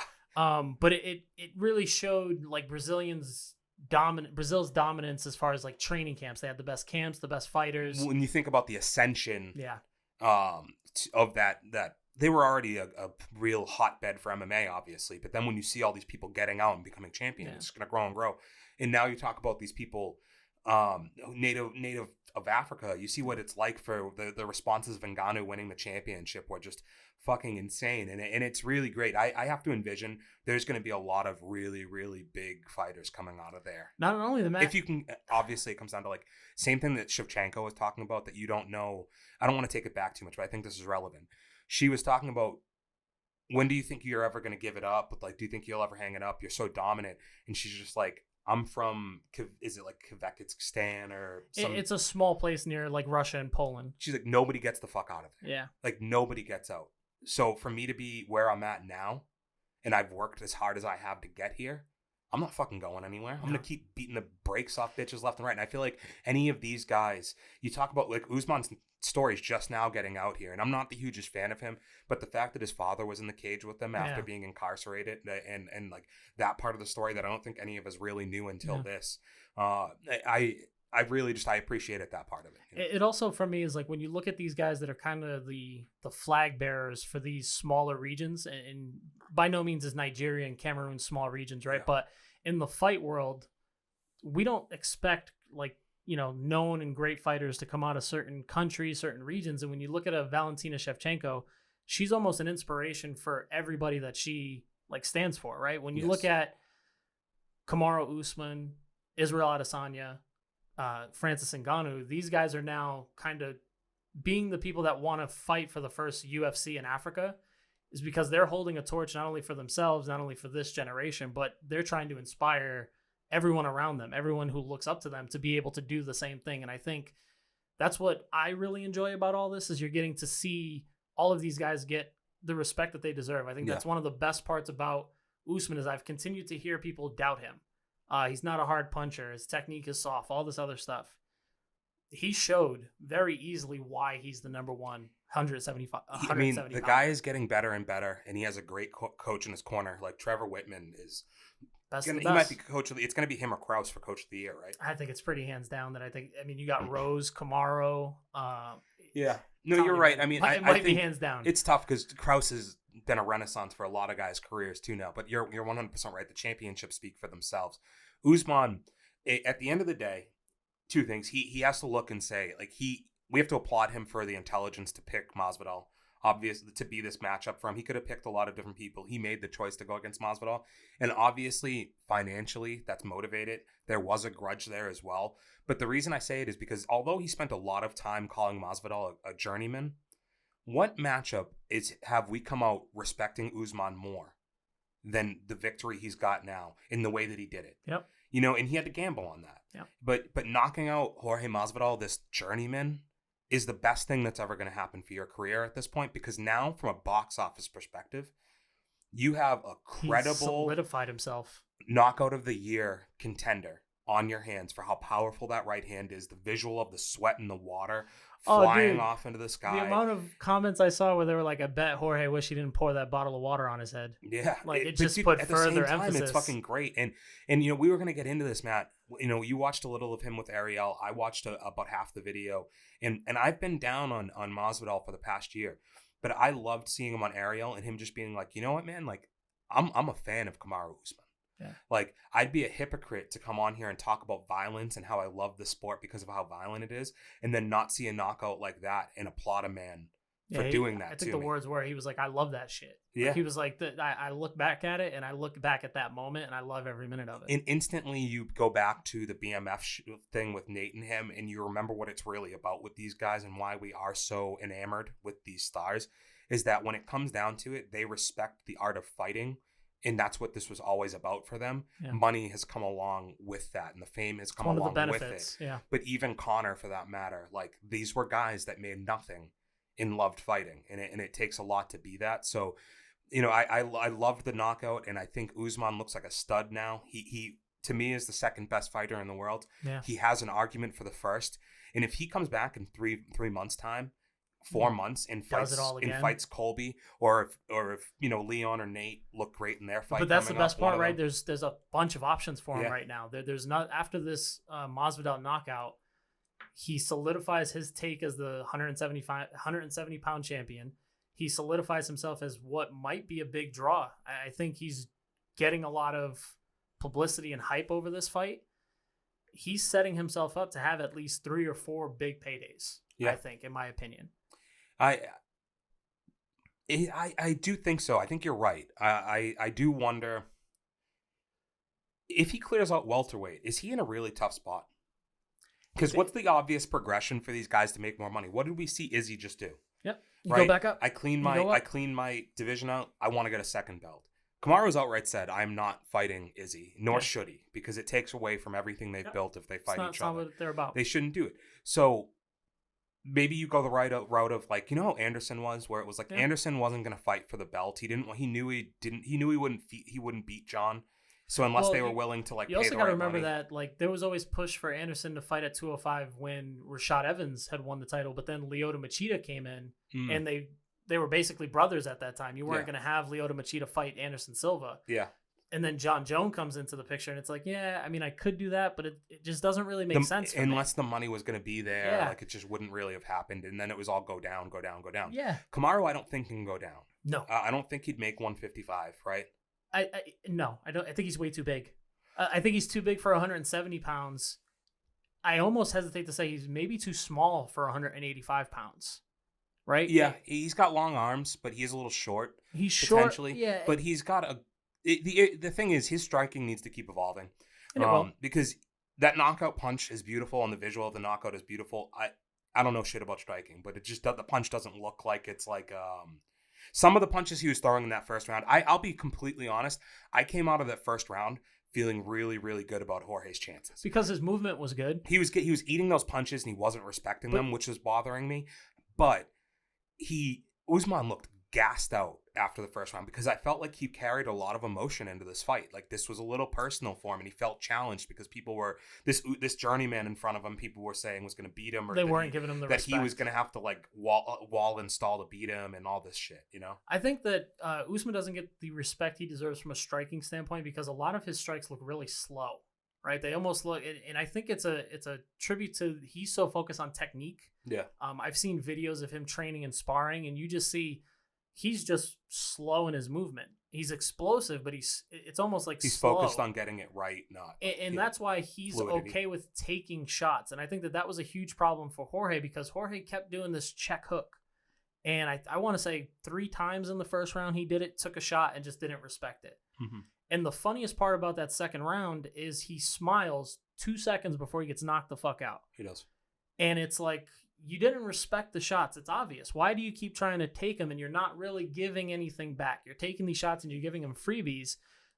But it really showed like Brazil's dominance as far as like training camps. They had the best camps, the best fighters. When you think about the ascension, of that they were already a real hotbed for MMA, obviously. But then when you see all these people getting out and becoming champions, it's going to grow and grow. And now you talk about these people, native of Africa. You see what it's like for the responses of Ngannou winning the championship were just fucking insane. And it's really great. I have to envision there's going to be a lot of really, really big fighters coming out of there. Not only the match. If you can, obviously it comes down to like, same thing that Shevchenko was talking about that you don't know. I don't want to take it back too much, but I think this is relevant. She was talking about, when do you think you're ever going to give it up? Like, do you think you'll ever hang it up? You're so dominant. And she's just like, I'm from, is it like Kazakhstan or some? It's a small place near like Russia and Poland. She's like, nobody gets the fuck out of there. Yeah. Like, nobody gets out. So for me to be where I'm at now, and I've worked as hard as I have to get here, I'm not fucking going anywhere. I'm going to keep beating the brakes off bitches left and right. And I feel like any of these guys, you talk about like Usman's story's just now getting out here. And I'm not the hugest fan of him, but the fact that his father was in the cage with them after being incarcerated and like that part of the story that I don't think any of us really knew until this, I really just, I appreciated that part of it. You know? It also, for me, is like when you look at these guys that are kind of the flag bearers for these smaller regions, and by no means is Nigeria and Cameroon small regions, right? Yeah. But in the fight world, we don't expect like, you know, known and great fighters to come out of certain countries, certain regions. And when you look at a Valentina Schevchenko, she's almost an inspiration for everybody that she like stands for, right? When you look at Kamaru Usman, Israel Adesanya, Francis Ngannou, these guys are now kind of being the people that want to fight for the first UFC in Africa, is because they're holding a torch not only for themselves, not only for this generation, but they're trying to inspire everyone around them, everyone who looks up to them, to be able to do the same thing. And I think that's what I really enjoy about all this, is you're getting to see all of these guys get the respect that they deserve. I think that's one of the best parts about Usman, is I've continued to hear people doubt him. He's not a hard puncher. His technique is soft, all this other stuff. He showed very easily why he's the number one 175. I mean, the guy is getting better and better, and he has a great coach in his corner. Like Trevor Whitman is. He might be coach of the. It's going to be him or Krause for coach of the year, right? I think it's pretty hands down. I mean, you got Rose, Kamaru. Yeah. No, you're right. I mean, it might be hands down. It's tough because Krause has been a renaissance for a lot of guys' careers too now. But you're 100% right. The championships speak for themselves. Usman, at the end of the day, two things. He has to look and say, like, we have to applaud him for the intelligence to pick Masvidal. Obviously, to be this matchup for him. He could have picked a lot of different people. He made the choice to go against Masvidal. And obviously, financially, that's motivated. There was a grudge there as well. But the reason I say it is because although he spent a lot of time calling Masvidal a journeyman, what matchup have we come out respecting Usman more than the victory he's got now in the way that he did it? Yep. You know, and he had to gamble on that. Yep. But knocking out Jorge Masvidal, this journeyman, is the best thing that's ever going to happen for your career at this point, because now from a box office perspective, you have a credible, he's solidified himself, knockout of the year contender on your hands for how powerful that right hand is. The visual of the sweat in the water flying off into the sky. The amount of comments I saw where they were like, I bet Jorge wish he didn't pour that bottle of water on his head. Yeah. Like it just put further emphasis. It's fucking great. And you know, we were going to get into this, Matt. You know, you watched a little of him with Ariel. I watched about half the video. And I've been down on Masvidal for the past year. But I loved seeing him on Ariel and him just being like, you know what, man? Like, I'm a fan of Kamaru Usman. Yeah. Like, I'd be a hypocrite to come on here and talk about violence and how I love the sport because of how violent it is, and then not see a knockout like that and applaud a man for doing that. I think the words were, he was like, I love that shit. Yeah. Like, he was like, I look back at it and I look back at that moment and I love every minute of it. And instantly you go back to the BMF thing with Nate and him, and you remember what it's really about with these guys and why we are so enamored with these stars, is that when it comes down to it, they respect the art of fighting. And that's what this was always about for them. Yeah. Money has come along with that, and the fame has come along with it. Yeah. But even Conor, for that matter, like, these were guys that made nothing and loved fighting, and it takes a lot to be that. So, you know, I loved the knockout, and I think Usman looks like a stud now. He to me is the second best fighter in the world. Yeah. He has an argument for the first, and if he comes back in three months' time, 4 months, and fights Colby, or if you know, Leon or Nate look great in their fight. But that's the best part, right? There's a bunch of options for him right now. There's not, after this Masvidal knockout, he solidifies his take as the 170 pound champion. he solidifies himself as what might be a big draw. I think he's getting a lot of publicity and hype over this fight. He's setting himself up to have at least 3 or 4 big paydays, I think, in my opinion. I do think so. I think you're right. I do wonder if he clears out welterweight, is he in a really tough spot? Because what's the obvious progression for these guys to make more money? What did we see Izzy just do? Yep. Right? Go back up. I clean my division out. I want to get a second belt. Kamaru's outright said, I'm not fighting Izzy, nor should he, because it takes away from everything they've built if they fight each other. That's not what they're about. They shouldn't do it. So maybe you go the route of like, you know how Anderson was, where it was like Anderson wasn't going to fight for the belt. He knew he wouldn't beat John. So unless they were willing to like, you also got to remember that like there was always push for Anderson to fight at 205 when Rashad Evans had won the title, but then Lyoto Machida came in and they were basically brothers at that time. You weren't going to have Lyoto Machida fight Anderson Silva. Yeah. And then John Jones comes into the picture and it's like, I mean, I could do that, but it just doesn't really make sense. Unless the money was going to be there, like it just wouldn't really have happened. And then it was all go down. Yeah. Kamaru, I don't think can go down. No. I don't think he'd make 155, right? No, I don't. I think he's way too big. I think he's too big for 170 pounds. I almost hesitate to say he's maybe too small for 185 pounds. Right? Yeah, he's got long arms, but he is a little short. He's potentially. Short, yeah. But he's got the thing is his striking needs to keep evolving. Because that knockout punch is beautiful and the visual of the knockout is beautiful. I don't know shit about striking, but it just the punch doesn't look like it's like some of the punches he was throwing in that first round. I'll be completely honest. I came out of that first round feeling really, really good about Jorge's chances because his movement was good. He was eating those punches and he wasn't respecting them, which was bothering me. But Usman looked gassed out after the first round because I felt like he carried a lot of emotion into this fight. Like this was a little personal for him, and he felt challenged because people were this journeyman in front of him. People were saying was going to beat him, or they weren't giving him the respect. He was going to have to like wall install to beat him and all this shit. You know, I think that Usman doesn't get the respect he deserves from a striking standpoint because a lot of his strikes look really slow. Right, they almost look, and I think it's a tribute to he's so focused on technique. Yeah, I've seen videos of him training and sparring, and you just see he's just slow in his movement. He's explosive, but it's almost like he's slow. Focused on getting it right, not. And that's why he's fluidity. Okay with taking shots, and I think that was a huge problem for Jorge because Jorge kept doing this check hook, and I want to say 3 times in the first round he did it, took a shot, and just didn't respect it. Mm-hmm. And the funniest part about that second round is he smiles 2 seconds before he gets knocked the fuck out. He does. And it's like, you didn't respect the shots. It's obvious. Why do you keep trying to take them and you're not really giving anything back? You're taking these shots and you're giving him freebies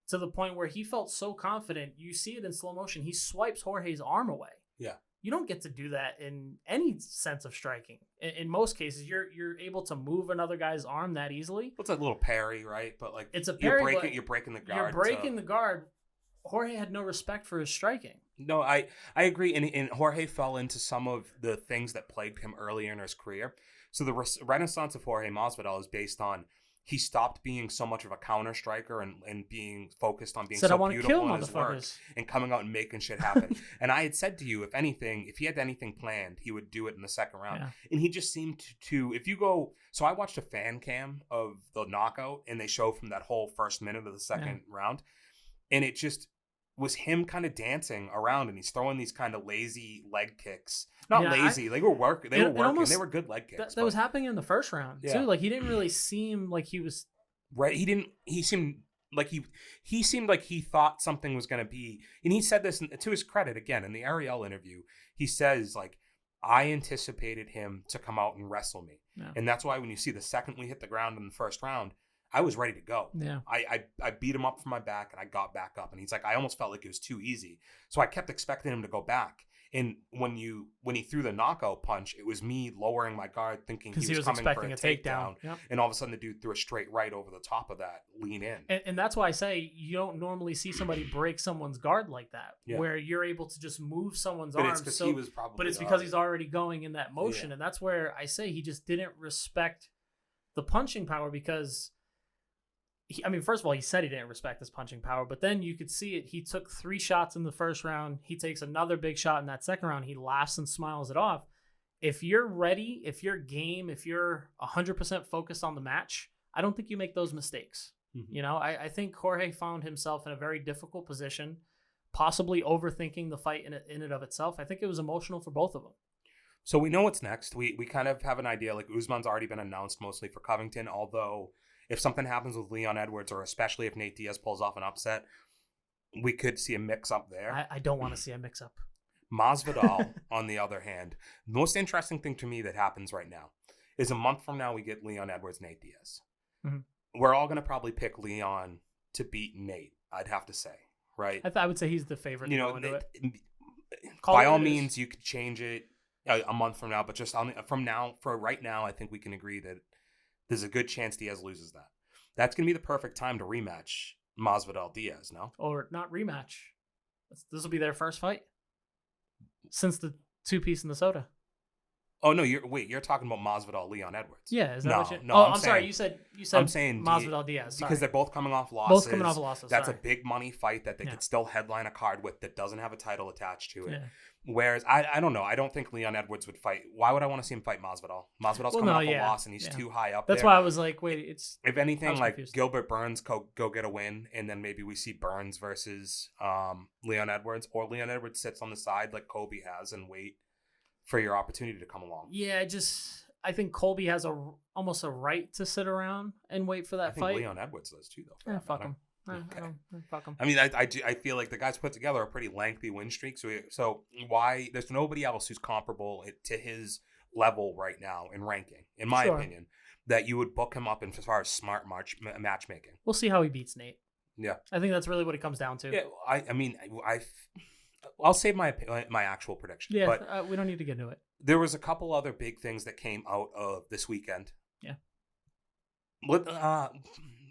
to the point where he felt so confident. You see it in slow motion. He swipes Jorge's arm away. Yeah. You don't get to do that in any sense of striking. In most cases, you're able to move another guy's arm that easily. It's a little parry, right? But like it's a parry. You're breaking the guard. You're breaking the guard. Jorge had no respect for his striking. No, I agree. And Jorge fell into some of the things that plagued him earlier in his career. So the renaissance of Jorge Masvidal is based on he stopped being so much of a counter striker and being focused on being so beautiful in his work and coming out and making shit happen. And I had said to you, if he had anything planned, he would do it in the second round. Yeah. And he just seemed to, if you go, so I watched a fan cam of the knockout and they show from that whole first minute of the second round. And it just was him kind of dancing around and he's throwing these kind of lazy leg kicks. Not lazy. They were working. They were good leg kicks. That was happening in the first round too. Like he didn't really seem like he was right. He seemed like he thought something was going to be. And he said this to his credit again in the Ariel interview. He says like, I anticipated him to come out and wrestle me, and that's why when you see the second we hit the ground in the first round, I was ready to go. Yeah. I beat him up from my back and I got back up. And he's like, I almost felt like it was too easy. So I kept expecting him to go back. And when he threw the knockout punch, it was me lowering my guard thinking he was coming for a takedown. Yep. And all of a sudden the dude threw a straight right over the top of that, lean in. And that's why I say you don't normally see somebody break someone's guard like that, where you're able to just move someone's arm. But it's because he's already going in that motion. And that's where I say he just didn't respect the punching power because first of all, he said he didn't respect his punching power, but then you could see it. He took 3 shots in the first round. He takes another big shot in that second round. He laughs and smiles it off. if you're ready, if you're game, if you're 100% focused on the match, I don't think you make those mistakes. You know, I think Jorge found himself in a very difficult position, possibly overthinking the fight in and of itself. I think it was emotional for both of them. So we know what's next. We kind of have an idea. Like Usman's already been announced mostly for Covington, although if something happens with Leon Edwards, or especially if Nate Diaz pulls off an upset, we could see a mix-up there. I don't want to see a mix-up. Masvidal, on the other hand, the most interesting thing to me that happens right now is a month from now we get Leon Edwards, Nate Diaz. We're all going to probably pick Leon to beat Nate, I'd have to say, right? I would say he's the favorite to go into it. By all means, you could change it a month from now, but just for right now, I think we can agree that there's a good chance Diaz loses that. That's going to be the perfect time to rematch Masvidal Diaz, no? Or not rematch. This will be their first fight since the 2-piece in the soda. Oh no! You're talking about Masvidal Leon Edwards. Yeah, is that what you? No, I'm sorry. You said I'm saying Masvidal Diaz. Because they're both coming off losses. Both coming off losses. That's a big money fight that they could still headline a card with that doesn't have a title attached to it. Yeah. Whereas I don't know. I don't think Leon Edwards would fight. Why would I want to see him fight Masvidal? Masvidal's coming off a loss and he's too high up. That's why I was like, wait, it's. If anything, like confused. Gilbert Burns go get a win, and then maybe we see Burns versus Leon Edwards, or Leon Edwards sits on the side like Kobe has and wait for your opportunity to come along. Yeah, I think Colby has almost a right to sit around and wait for that fight. I think Leon Edwards does too, though. Fuck him. Okay. Fuck him. I mean, I feel like the guys put together a pretty lengthy win streak. So why there's nobody else who's comparable to his level right now in ranking, in my opinion, that you would book him up in as far as smart matchmaking. We'll see how he beats Nate. Yeah, I think that's really what it comes down to. Yeah, I mean, I'll save my actual prediction. Yeah, but we don't need to get into it. There was a couple other big things that came out of this weekend. Yeah.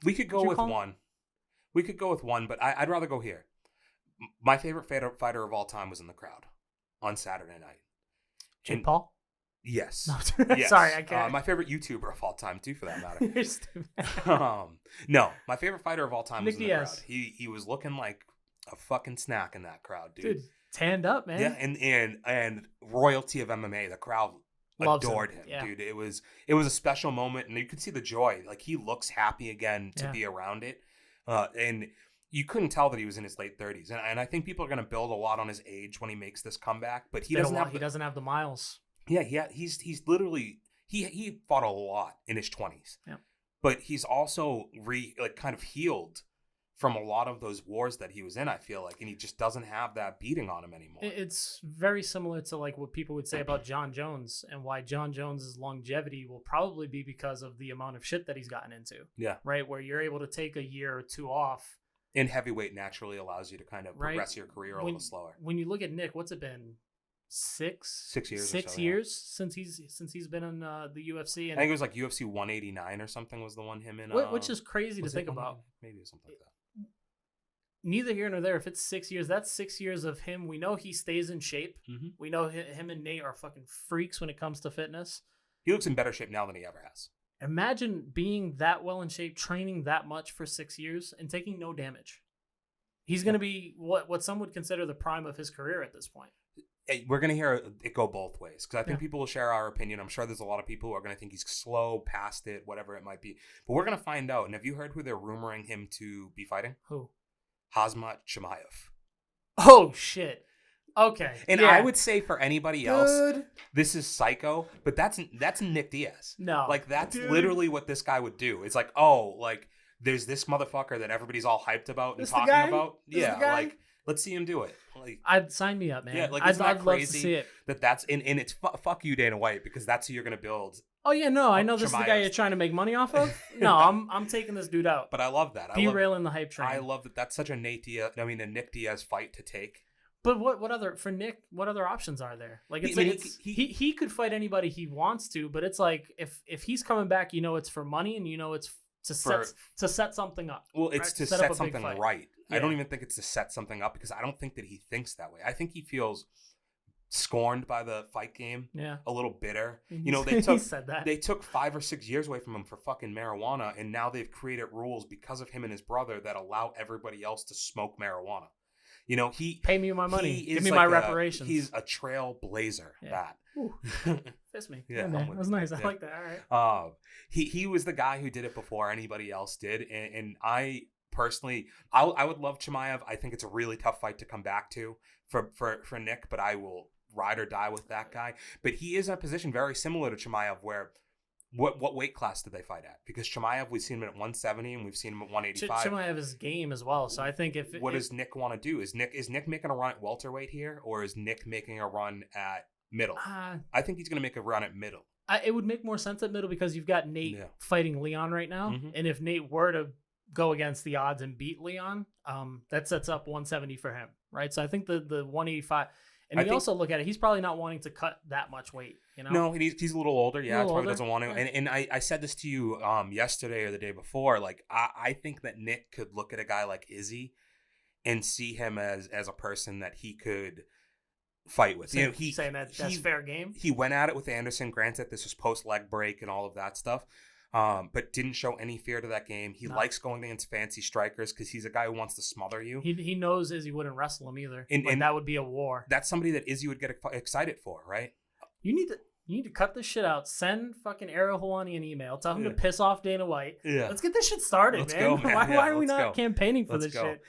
We could go with one. We could go with one, but I'd rather go here. My favorite fighter of all time was in the crowd on Saturday night. Jake Paul? Yes. No, yes. Sorry, I can't. My favorite YouTuber of all time, too, for that matter. You're stupid. No, my favorite fighter of all time was in the Diaz. crowd. He was looking like a fucking snack in that crowd, dude. Dude, tanned up, man. Yeah, and royalty of MMA, the crowd adored him, yeah. dude. It was a special moment, and you could see the joy. Like, he looks happy again to be around it. And you couldn't tell that he was in his late 30s. And I think people are going to build a lot on his age when he makes this comeback. But he doesn't have the miles. Yeah, he's literally he fought a lot in his 20s. Yeah. But he's also kind of healed from a lot of those wars that he was in, I feel like, and he just doesn't have that beating on him anymore. It's very similar to like what people would say about John Jones, and why John Jones's longevity will probably be because of the amount of shit that he's gotten into. Yeah. Right? Where you're able to take a year or two off. And heavyweight naturally allows you to kind of progress your career a little slower. When you look at Nick, what's it been? 6 years. 6 years since he's been in the UFC. And I think it was like UFC 189 or something was the one him in. Which is crazy to think about. Maybe something like that. Neither here nor there. If it's 6 years, that's 6 years of him. We know he stays in shape. Mm-hmm. We know him and Nate are fucking freaks when it comes to fitness. He looks in better shape now than he ever has. Imagine being that well in shape, training that much for 6 years, and taking no damage. He's going to be what some would consider the prime of his career at this point. Hey, we're going to hear it go both ways, because I think people will share our opinion. I'm sure there's a lot of people who are going to think he's slow, past it, whatever it might be. But we're going to find out. And have you heard who they're rumoring him to be fighting? Who? Khamzat Chimaev. Oh, shit. Okay. And I would say for anybody else, this is psycho, but that's Nick Diaz. No. Like, that's literally what this guy would do. It's like, oh, like, there's this motherfucker that everybody's all hyped about and talking about. Yeah, like, let's see him do it. Like, I'd sign me up, man. Yeah, like, I'd love to see it. That's and it's fuck you, Dana White, because that's who you're gonna build. Oh yeah, no, I know this is the guy you're trying to make money off of. No, I'm taking this dude out. But I love that. Derailing the hype train. I love that. That's such a Nick Diaz fight to take. But what other options are there? Like he could fight anybody he wants to, but it's like if he's coming back, you know it's for money and you know it's to set something up. Well, it's to set something right. Yeah. I don't even think it's to set something up, because I don't think that he thinks that way. I think he feels scorned by the fight game. Yeah. A little bitter. He said that. They took 5 or 6 years away from him for fucking marijuana, and now they've created rules because of him and his brother that allow everybody else to smoke marijuana. You know, he pay me my money. Give me like my reparations. He's a trailblazer. Yeah. That. Fist me. Yeah, man. That was nice. I like that. All right. He was the guy who did it before anybody else did, and I personally, I would love Chimaev. I think it's a really tough fight to come back to for Nick, but I will ride or die with that guy. But he is in a position very similar to Chimaev where. What weight class did they fight at? Because Chimaev, we've seen him at 170 and we've seen him at 185. Chimaev is game as well, so I think what does Nick want to do? Is Nick making a run at welterweight here, or is Nick making a run at middle? I think he's going to make a run at middle. It would make more sense at middle because you've got Nate fighting Leon right now, and if Nate were to go against the odds and beat Leon, that sets up 170 for him, right? So I think the 185. And we also look at it, he's probably not wanting to cut that much weight, you know? No, he's a little older. Yeah, probably doesn't want to. And I said this to you yesterday or the day before. Like, I think that Nick could look at a guy like Izzy and see him as a person that he could fight with. He's saying that's fair game? He went at it with Anderson. Granted, this was post-leg break and all of that stuff. But didn't show any fear to that game. He likes going against fancy strikers because he's a guy who wants to smother you. He knows Izzy wouldn't wrestle him either. And that would be a war. That's somebody that Izzy would get excited for, right? You need to cut this shit out. Send fucking Ariel Helwani an email. Tell him to piss off Dana White. Yeah. Let's get this shit started, man. Go, man. Why are we not campaigning for this shit?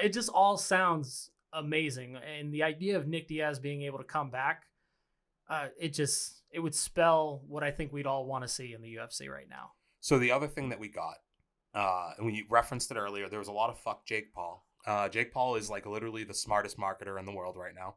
It just all sounds amazing. And the idea of Nick Diaz being able to come back, it would spell what I think we'd all want to see in the UFC right now. So the other thing that we got, and when you referenced it earlier, there was a lot of fuck Jake Paul. Jake Paul is like literally the smartest marketer in the world right now.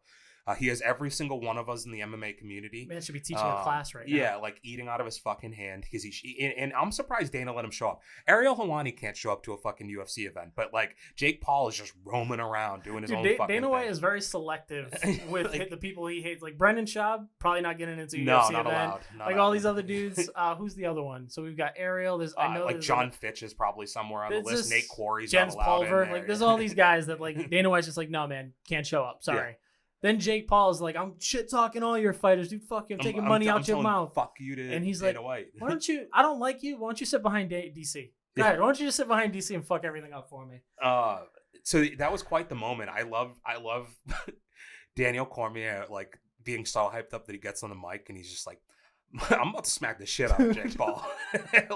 He has every single one of us in the MMA community. Man should be teaching a class right now. Yeah, like eating out of his fucking hand because and I'm surprised Dana let him show up. Ariel Helwani can't show up to a fucking UFC event, but like Jake Paul is just roaming around doing his own fucking Dana thing. White is very selective with the people he hates. Like Brendan Schaub, probably not getting into a UFC not event. Allowed. Like all these other dudes. Who's the other one? So we've got Ariel. I know like John Fitch is probably somewhere on the list. Nate Quarry's Jens not allowed Pulver. in there. Like there's all these guys that like Dana White's just like, no man, can't show up. Sorry. Yeah. Then Jake Paul is like, I'm shit talking all your fighters, dude. Fuck you, I'm taking money out your mouth. Fuck you to and he's Dana like, White. Why don't you? I don't like you. Why don't you sit behind DC? Go ahead. Why don't you just sit behind DC and fuck everything up for me? So that was quite the moment. I love Daniel Cormier like being so hyped up that he gets on the mic and he's just like, I'm about to smack the shit out of Jake Paul.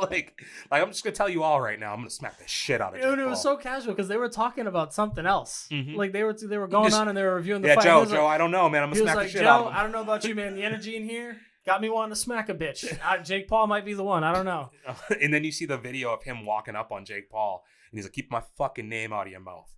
like I'm just gonna tell you all right now, I'm gonna smack the shit out of Jake Paul. It was so casual because they were talking about something else. Mm-hmm. Like they were going on and they were reviewing the fight. Yeah, Joe, I don't know, man. I'm gonna smack the shit out of him. I don't know about you, man. The energy in here got me wanting to smack a bitch. Jake Paul might be the one. I don't know. And then you see the video of him walking up on Jake Paul, and he's like, "Keep my fucking name out of your mouth."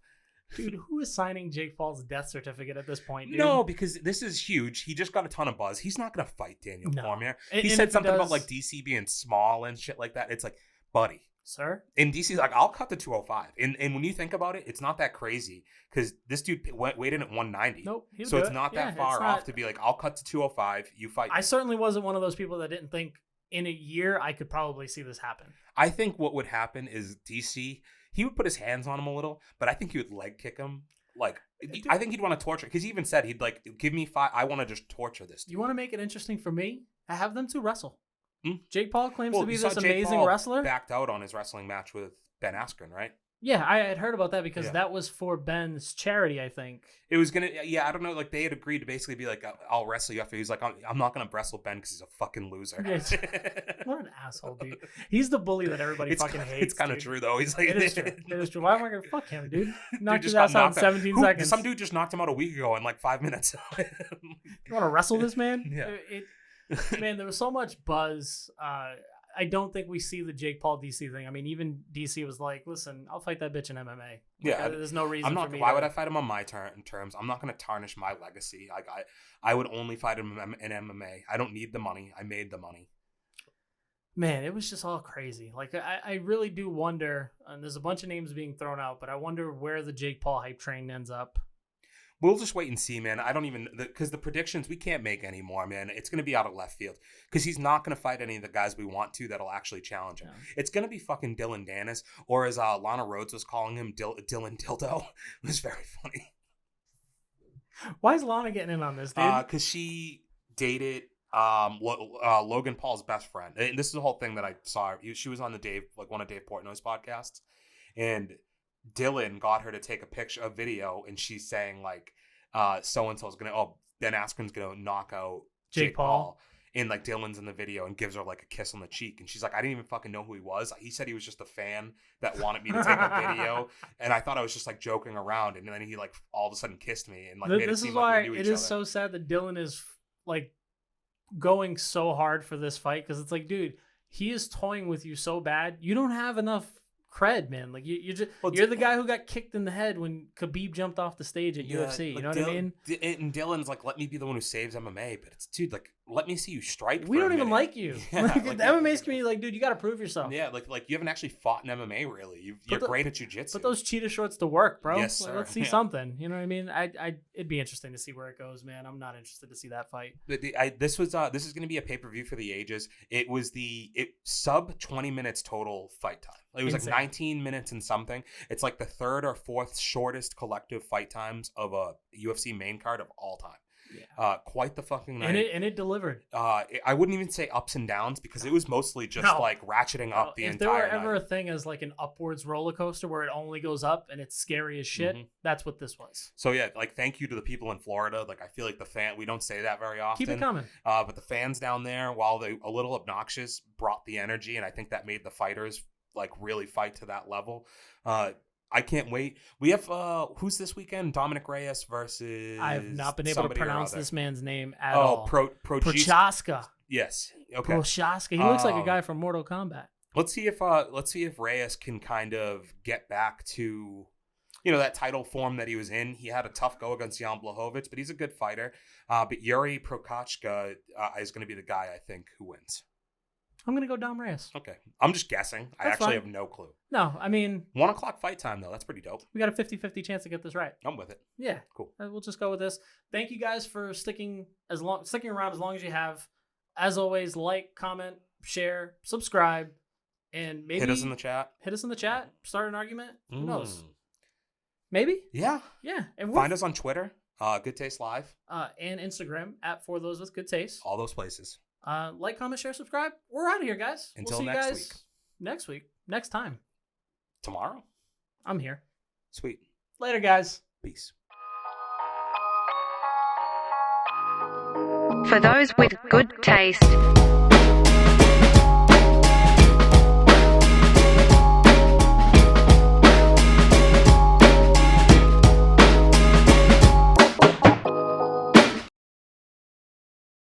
Dude, who is signing Jake Paul's death certificate at this point, dude? No, because this is huge. He just got a ton of buzz. He's not going to fight Daniel Cormier. He and said something about like DC being small and shit like that. It's like, buddy. Sir? And DC's like, I'll cut to 205. And when you think about it, it's not that crazy because this dude weighed in at 190. Nope. So it's not that far off to be like, I'll cut to 205. You fight. I certainly wasn't one of those people that didn't think in a year I could probably see this happen. I think what would happen is DC, he would put his hands on him a little, but I think he would leg kick him. Like, I think he'd want to torture, because he even said he'd like, give me 5. I want to just torture this dude. You want to make it interesting for me? I have them two wrestle. Jake Paul claims to be this Jake amazing Paul wrestler. Backed out on his wrestling match with Ben Askren, right? Yeah, I had heard about that because that was for Ben's charity, I think. It was going to, I don't know, like they had agreed to basically be like, I'll wrestle you after. He's like, I'm not going to wrestle Ben because he's a fucking loser. What an asshole, dude. He's the bully that everybody fucking hates. It's kind of true, though. He's like, it is true. Why am I going to fuck him, dude? Knocked his ass out in 17 seconds. Some dude just knocked him out a week ago in like 5 minutes. You want to wrestle this man? Yeah. Man, there was so much buzz. I don't think we see the Jake Paul DC thing. I mean, even DC was like, "Listen, I'll fight that bitch in MMA." Yeah, there's no reason. for me. Why would I fight him on my terms? I'm not going to tarnish my legacy. Like I would only fight him in MMA. I don't need the money. I made the money. Man, it was just all crazy. Like I really do wonder. And there's a bunch of names being thrown out, but I wonder where the Jake Paul hype train ends up. We'll just wait and see, man. I don't even, because the predictions we can't make anymore, man. It's going to be out of left field because he's not going to fight any of the guys we want to that'll actually challenge him. Yeah. It's going to be fucking Dylan Dennis, or as Lana Rhodes was calling him, Dylan Dildo. It was very funny. Why is Lana getting in on this, dude? Because she dated Logan Paul's best friend. And this is the whole thing that I saw. She was on one of Dave Portnoy's podcasts, and Dylan got her to take a video, and she's saying like, so and so's gonna, Ben Askren's gonna knock out Jake Paul. And like Dylan's in the video and gives her like a kiss on the cheek, and she's like, I didn't even fucking know who he was. He said he was just a fan that wanted me to take a video, and I thought I was just like joking around, and then he like all of a sudden kissed me and like made it seem like we knew each other. It is so sad that Dylan is like going so hard for this fight, because it's like, dude, he is toying with you so bad. You don't have enough cred, man. Like you're the guy who got kicked in the head when Khabib jumped off the stage at UFC. You know what I mean? And Dylan's like, let me be the one who saves MMA, but it's, dude, like, let me see you strike. We don't even like you. Yeah, like, like, the MMA's community, like, dude, you got to prove yourself. Yeah, like you haven't actually fought in MMA really. You're great at jiu-jitsu. Put those cheetah shorts to work, bro. Yes, sir. Let's see something. You know what I mean? It'd be interesting to see where it goes, man. I'm not interested to see that fight. This is going to be a pay-per-view for the ages. It was sub 20 minutes total fight time. It was insane. Like 19 minutes and something. It's like the third or fourth shortest collective fight times of a UFC main card of all time. Yeah. Quite the fucking night. And it delivered. I wouldn't even say ups and downs, because it was mostly just like ratcheting up the entire night. If there were ever a thing as like an upwards roller coaster where it only goes up and it's scary as shit, that's what this was. So yeah, like thank you to the people in Florida. Like I feel like we don't say that very often. Keep it coming. But the fans down there, while they a little obnoxious, brought the energy, and I think that made the fighters like really fight to that level. I can't wait. We have who's this weekend? Dominic Reyes versus. I have not been able to pronounce this man's name at all. Prochaska. Yes. Okay. Prochaska. He looks like a guy from Mortal Kombat. Let's see if Reyes can kind of get back to, that title form that he was in. He had a tough go against Jan Blachowicz, but he's a good fighter. But Yuri Prochaska is going to be the guy I think who wins. I'm going to go Dom Reyes. Okay. I'm just guessing. I actually have no clue. No, I mean... 1 o'clock fight time, though. That's pretty dope. We got a 50-50 chance to get this right. I'm with it. Yeah. Cool. We'll just go with this. Thank you guys for sticking around as long as you have. As always, like, comment, share, subscribe, and maybe... Hit us in the chat. Start an argument. Who knows? Maybe? Yeah. Yeah. And find us on Twitter. Good Taste Live. And Instagram, @For Those With Good Taste. All those places. Like, comment, share, subscribe. We're out of here, guys. Until we'll see next you guys next week. Next time. Tomorrow? I'm here. Sweet. Later, guys. Peace. For those with good taste.